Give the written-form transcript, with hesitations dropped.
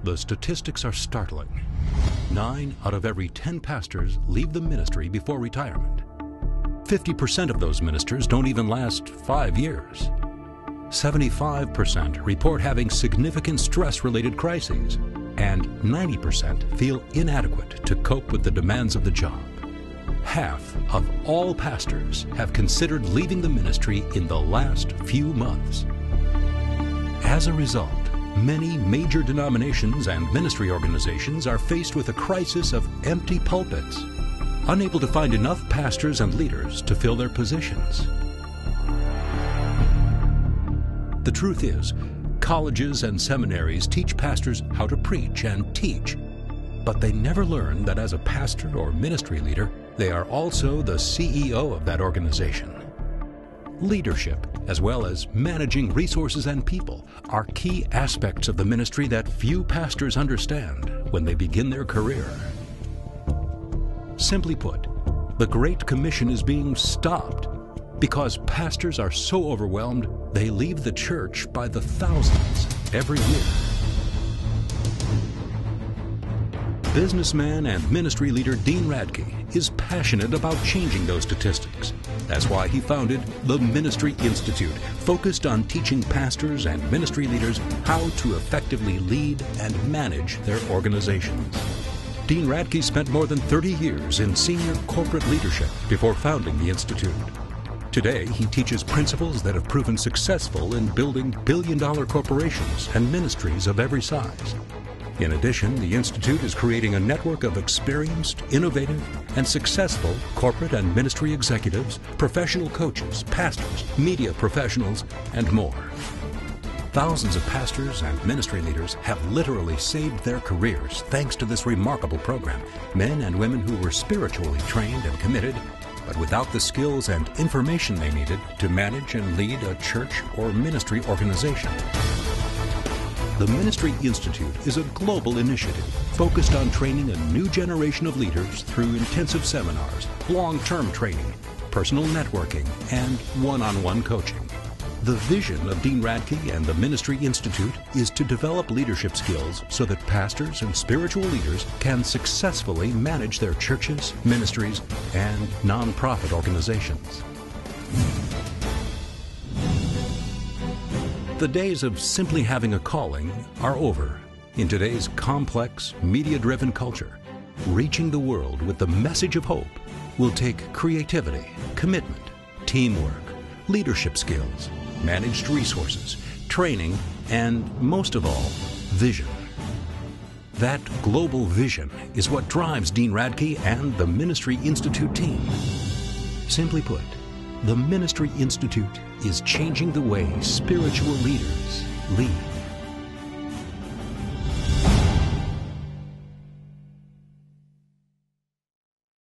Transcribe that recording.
the statistics are startling. 9 out of every 10 pastors leave the ministry before retirement. 50% of those ministers don't even last 5 years. 75% report having significant stress-related crises, and 90% feel inadequate to cope with the demands of the job. Half of all pastors have considered leaving the ministry in the last few months. As a result, many major denominations and ministry organizations are faced with a crisis of empty pulpits, unable to find enough pastors and leaders to fill their positions. The truth is, colleges and seminaries teach pastors how to preach and teach, but they never learn that as a pastor or ministry leader, they are also the CEO of that organization. Leadership, as well as managing resources and people, are key aspects of the ministry that few pastors understand when they begin their career. Simply put, the Great Commission is being stopped because pastors are so overwhelmed they leave the church by the thousands every year. Businessman and ministry leader Dean Radtke is passionate about changing those statistics. That's why he founded the Ministry Institute, focused on teaching pastors and ministry leaders how to effectively lead and manage their organizations. Dean Radtke spent more than 30 years in senior corporate leadership before founding the Institute. Today, he teaches principles that have proven successful in building billion-dollar corporations and ministries of every size. In addition, the Institute is creating a network of experienced, innovative, and successful corporate and ministry executives, professional coaches, pastors, media professionals, and more. Thousands of pastors and ministry leaders have literally saved their careers thanks to this remarkable program. Men and women who were spiritually trained and committed, but without the skills and information they needed to manage and lead a church or ministry organization. The Ministry Institute is a global initiative focused on training a new generation of leaders through intensive seminars, long-term training, personal networking, and one-on-one coaching. The vision of Dean Radtke and the Ministry Institute is to develop leadership skills so that pastors and spiritual leaders can successfully manage their churches, ministries, and nonprofit organizations. The days of simply having a calling are over. In today's complex, media-driven culture, reaching the world with the message of hope will take creativity, commitment, teamwork, leadership skills, managed resources, training, and most of all, vision. That global vision is what drives Dean Radtke and the Ministry Institute team. Simply put, the Ministry Institute is changing the way spiritual leaders lead.